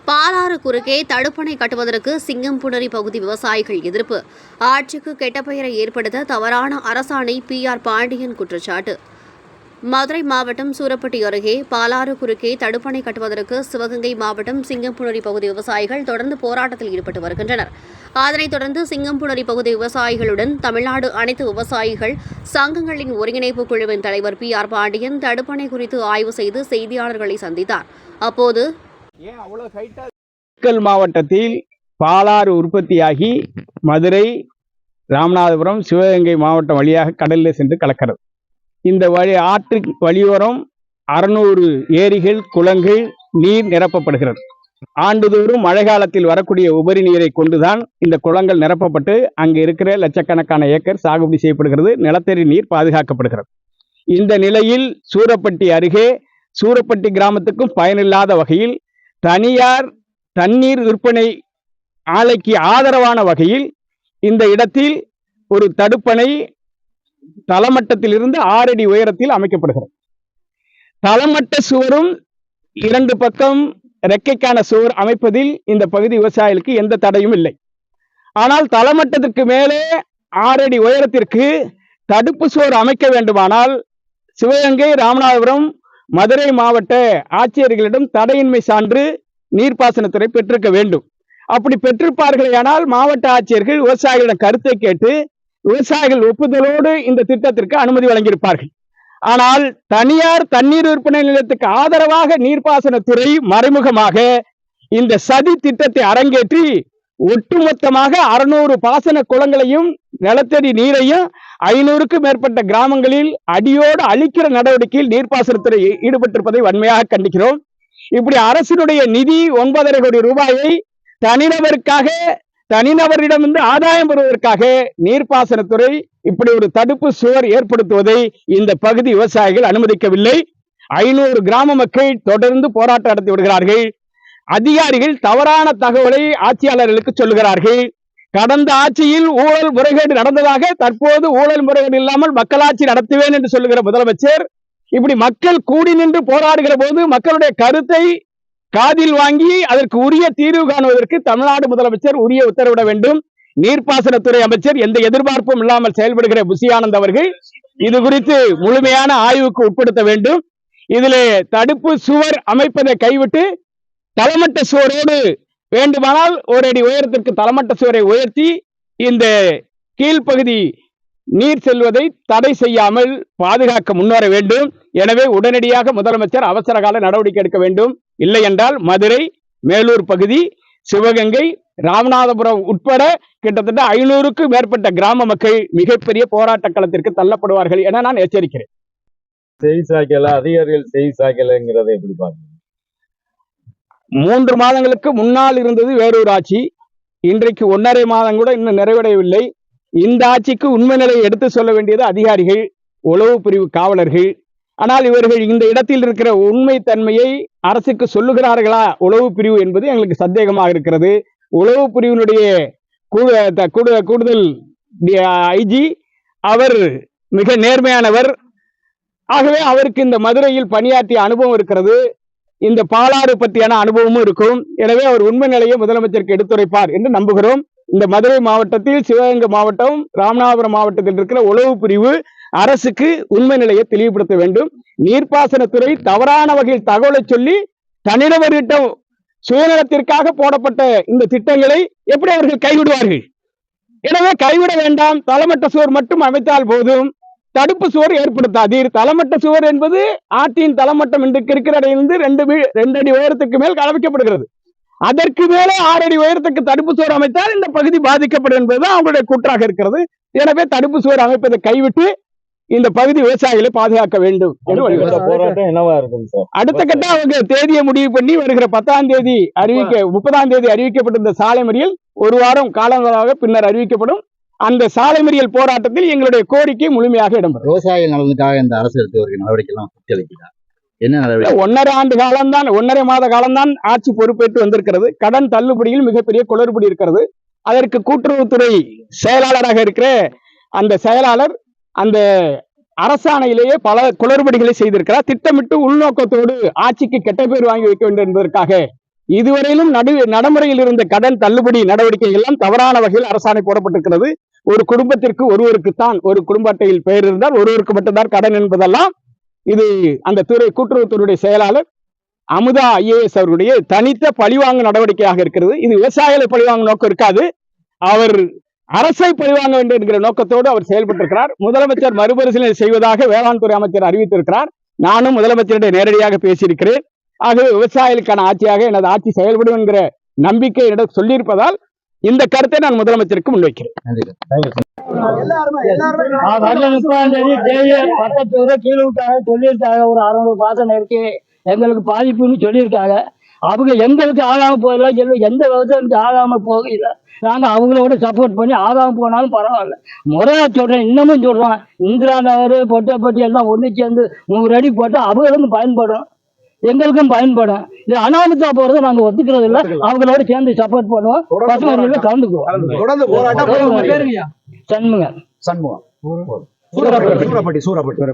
பாலாறு குறுக்கே தடுப்பணை கட்டுவதற்கு சிங்கம்புணரி பகுதி விவசாயிகள் எதிர்ப்பு. ஆட்சிக்கு கெட்ட பெயரை ஏற்படுத்த தவறான அரசாணை PR பாண்டியன் குற்றச்சாட்டு. மதுரை மாவட்டம் சூரப்பட்டி அருகே பாலாறு குறுக்கே தடுப்பணை கட்டுவதற்கு சிவகங்கை மாவட்டம் சிங்கம்புணரி பகுதி விவசாயிகள் தொடர்ந்து போராட்டத்தில் ஈடுபட்டு வருகின்றனர். அதனைத் தொடர்ந்து சிங்கம்புணரி பகுதி விவசாயிகளுடன் தமிழ்நாடு அனைத்து விவசாயிகள் சங்கங்களின் ஒருங்கிணைப்பு குழுவின் தலைவர் PR பாண்டியன் தடுப்பணை குறித்து ஆய்வு செய்து செய்தியாளர்களை சந்தித்தார். அப்போது மாவட்டத்தில் பாலாறு உற்பத்தியாகி மதுரை, ராமநாதபுரம், சிவகங்கை மாவட்டம் வழியாக கடலில் சென்று கலக்கிறது. இந்த ஆற்று வழியோரம் 600 ஏரிகள், குளங்கள் நீர் நிரப்பப்படுகிறது. ஆண்டுதோறும் மழை காலத்தில் வரக்கூடிய உபரி நீரை கொண்டுதான் இந்த குளங்கள் நிரப்பப்பட்டு அங்கு இருக்கிற லட்சக்கணக்கான ஏக்கர் சாகுபடி செய்யப்படுகிறது. நிலத்தடி நீர் பாதுகாக்கப்படுகிறது. இந்த நிலையில் சூரப்பட்டி அருகே சூரப்பட்டி கிராமத்துக்கும் பயனில்லாத வகையில் தனியார் தண்ணீர் விற்பனை ஆலைக்கு ஆதரவான வகையில் இந்த இடத்தில் ஒரு தடுப்பணை தளமட்டத்திலிருந்து 6 அடி உயரத்தில் அமைக்கப்படுகிறது. தளமட்ட சுவரும் 2 பக்கம் ரெக்கைக்கான சுவர் அமைப்பதில் இந்த பகுதி விவசாயிகளுக்கு எந்த தடையும் இல்லை. ஆனால் தளமட்டத்திற்கு மேலே 6 அடி உயரத்திற்கு தடுப்பு சுவர் அமைக்க வேண்டுமானால் சிவகங்கை, ராமநாதபுரம், மதுரை மாவட்ட ஆட்சியர்களிடம் தடையின்மை சான்று நீர்ப்பாசனத்துறை பெற்றிருக்க வேண்டும். அப்படி பெற்றிருப்பார்களேயானால் மாவட்ட ஆட்சியர்கள் விவசாயிகளிடம் கருத்தை கேட்டு விவசாயிகள் ஒப்புதலோடு இந்த திட்டத்திற்கு அனுமதி வழங்கியிருப்பார்கள். ஆனால் தனியார் தண்ணீர் விற்பனை நிலையத்துக்கு ஆதரவாக நீர்ப்பாசனத்துறை மறைமுகமாக இந்த சதி திட்டத்தை அரங்கேற்றி ஒட்டுமொத்தமாக 600 பாசன குளங்களையும் நிலத்தடி நீரையும் 500க்கும் மேற்பட்ட கிராமங்களில் அடியோடு அழிக்கிற நடவடிக்கையில் நீர்ப்பாசனத்துறை ஈடுபட்டிருப்பதை வன்மையாக கண்டிக்கிறோம். இப்படி அரசினுடைய நிதி 9.5 கோடி ரூபாயை தனிநபரிடமிருந்து ஆதாயம் பெறுவதற்காக நீர்ப்பாசனத்துறை இப்படி ஒரு தடுப்பு சுவர் ஏற்படுத்துவதை இந்த பகுதி விவசாயிகள் அனுமதிக்கவில்லை. 500 கிராம மக்கள் தொடர்ந்து போராட்டம் நடத்தி வருகிறார்கள். அதிகாரிகள் தவறான தகவலை ஆட்சியாளர்களுக்கு சொல்லுகிறார்கள். கடந்த ஆட்சியில் ஊழல் முறைகேடு நடந்ததாக, தற்போது ஊழல் முறைகேடு இல்லாமல் மக்களாட்சி நடத்துவேன் என்று சொல்லுகிற முதலமைச்சர் இப்படி மக்கள் கூடி நின்று போராடுகிற போது மக்களுடைய கருத்தை காதில் வாங்கி அதற்கு உரிய தீர்வு காணுவதற்கு தமிழ்நாடு முதலமைச்சர் உரிய உத்தரவிட வேண்டும். நீர்ப்பாசனத்துறை அமைச்சர் எந்த எதிர்பார்ப்பும் இல்லாமல் செயல்படுகிற புசி ஆனந்த் அவர்கள் இது குறித்து முழுமையான ஆய்வுக்கு உட்படுத்த வேண்டும். இதிலே தடுப்பு சுவர் அமைப்பதை கைவிட்டு தளமட்ட சுவரோடு வேண்டுமானால் 1 அடி உயரத்திற்கு தளமட்ட சுவரை உயர்த்தி இந்த கீழ்ப்பகுதி நீர் செல்வதை தடை செய்யாமல் பாதுகாக்க முன்வர வேண்டும். எனவே உடனடியாக முதலமைச்சர் அவசர கால நடவடிக்கை எடுக்க வேண்டும். இல்லை என்றால் மதுரை, மேலூர் பகுதி, சிவகங்கை, ராமநாதபுரம் உட்பட கிட்டத்தட்ட 500க்கும் மேற்பட்ட கிராம மக்கள் மிகப்பெரிய போராட்ட களத்திற்கு தள்ளப்படுவார்கள் என நான் எச்சரிக்கிறேன். அதிகாரிகள் செய்தி எப்படி பாருங்க? 3 மாதங்களுக்கு முன்னால் இருந்தது வேறொரு ஆட்சி. இன்றைக்கு 1.5 மாதம் கூட இன்னும் நிறைவடையவில்லை. இந்த ஆட்சிக்கு உண்மை நிலையை எடுத்து சொல்ல வேண்டியது அதிகாரிகள், உளவு பிரிவு காவலர்கள். ஆனால் இவர்கள் இந்த இடத்தில் இருக்கிற உண்மை தன்மையை அரசுக்கு சொல்லுகிறார்களா உளவு பிரிவு என்பது எங்களுக்கு சந்தேகமாக இருக்கிறது. உளவு பிரிவினுடைய கூடுதல் IG அவர் மிக நேர்மையானவர். ஆகவே அவருக்கு இந்த மதுரையில் பணியாற்றிய அனுபவம் இருக்கிறது. இந்த பாலாறு பற்றியான அனுபவமும் இருக்கும். எனவே அவர் உண்மை நிலையை முதலமைச்சருக்கு எடுத்துரைப்பார் என்று நம்புகிறோம். இந்த மதுரை மாவட்டத்தில், சிவகங்கை மாவட்டம், ராமநாதபுரம் மாவட்டத்தில் இருக்கிற உளவு பிரிவு அரசுக்கு உண்மை நிலையை தெளிவுபடுத்த வேண்டும். நீர்ப்பாசனத்துறை தவறான வகையில் தகவலை சொல்லி தனிநபர்களிடம் சுயநலத்திற்காக போடப்பட்ட இந்த திட்டங்களை எப்படி அவர்கள் கைவிடுவார்கள்? எனவே கைவிட வேண்டாம். தளமட்ட சுவர் மட்டும் அமைத்தால் போதும், தடுப்பு சுவர் ஏற்படுத்தாதீர். தளமட்ட சுவர் என்பது ஆற்றின் தளமட்டம் இன்றைக்கு இருக்கிற இடையிலிருந்து 2 அடி உயரத்துக்கு மேல் அமைக்கப்படுகிறது. அதற்கு மேலே 6 அடி உயரத்துக்கு தடுப்பு சுவர் அமைத்தால் இந்த பகுதி பாதிக்கப்படும் என்பதுதான் அவங்களுடைய கூற்றாக இருக்கிறது. எனவே தடுப்பு சுவர் அமைப்பதை கைவிட்டு இந்த பகுதி விவசாயிகளை பாதுகாக்க வேண்டும். போராட்டம் என்னவா இருக்கும் சார்? அடுத்த கட்ட அவங்க தேதியை முடிவு பண்ணி வருகிற 30ஆம் தேதி அறிவிக்கப்பட்டிருந்த சாலை மறியல் 1 வாரம் காலங்களாக பின்னர் அறிவிக்கப்படும். அந்த சாலை மறியல் போராட்டத்தில் எங்களுடைய கோரிக்கை முழுமையாக இடம்பெறும். விவசாய நலனுக்காக இந்த அரசு எடுத்து வருகிற நடவடிக்கை எல்லாம் என்ன நடவடிக்கை? 1.5 ஆண்டு காலம்தான், 1.5 மாத காலம்தான் ஆட்சி பொறுப்பேற்று வந்திருக்கிறது. கடன் தள்ளுபடியில் மிகப்பெரிய குளறுபடி இருக்கிறது. அதற்கு கூட்டுறவுத்துறை செயலாளராக இருக்கிற அந்த செயலாளர் அந்த அரசாணையிலேயே பல குளறுபடிகளை செய்திருக்கிறார். திட்டமிட்டு உள்நோக்கத்தோடு ஆட்சிக்கு கெட்ட பேர் வாங்கி வைக்க வேண்டும் என்பதற்காக இதுவரையிலும் நடைமுறையில் இருந்த கடன் தள்ளுபடி நடவடிக்கை எல்லாம் தவறான வகையில் அரசாணை போடப்பட்டிருக்கிறது. ஒரு குடும்பத்திற்கு ஒருவருக்குத்தான் ஒரு குடும்ப அட்டையில் பெயர் இருந்தால் ஒருவருக்கு மட்டும்தான் கடன் என்பதெல்லாம் இது அந்த துறை கூட்டுறவுத்துறையுடைய செயலாளர் அமுதா IAS அவருடைய தனித்த பழிவாங்கு நடவடிக்கையாக இருக்கிறது. இது விவசாயிகளை பழிவாங்கும் நோக்கம் இருக்காது. அவர் அரசை பழிவாங்க வேண்டும் என்கிற நோக்கத்தோடு அவர் செயல்பட்டிருக்கிறார். முதலமைச்சர் மறுபரிசீலனை செய்வதாக வேளாண் துறை அமைச்சர் அறிவித்திருக்கிறார். நானும் முதலமைச்சரிடம் நேரடியாக பேசியிருக்கிறேன். ஆகவே விவசாயிகளுக்கான ஆட்சியாக எனது ஆட்சி செயல்படும் என்கிற நம்பிக்கை என்னிடம் சொல்லியிருப்பதால் இந்த கருத்தை நான் முதலமைச்சருக்கு முன்வைக்கிறேன். சொல்லியிருக்காங்க ஒரு 600 பாசனம் இருக்கு எங்களுக்கு பாதிப்புன்னு சொல்லியிருக்காங்க. அவங்க எங்களுக்கு ஆகாம போயிடலாம், எந்த விவசாயத்துக்கு ஆகாம போகல. நாங்க அவங்களோட சப்போர்ட் பண்ணி ஆகாம போனாலும் பரவாயில்ல. முறையா சொல்றேன், இன்னமும் சொல்றோம். இந்திரா நகர் பொட்டப்பட்டி எல்லாம் ஒண்ணு சேர்ந்து 100 அடி போட்டா அவங்களுக்கும் பயன்படும், எங்களுக்கும் பயன்படும். இது அனாமத்தா போறதை நாங்க ஒத்துக்கிறது இல்ல. அவங்களோட சேர்ந்து சப்போர்ட் பண்ணுவோம், பசுமதியில கலந்துக்குவோம். தொடர்ந்து போராட்டம். சண்முகன் சண்முகம். சூரப்பட்டி.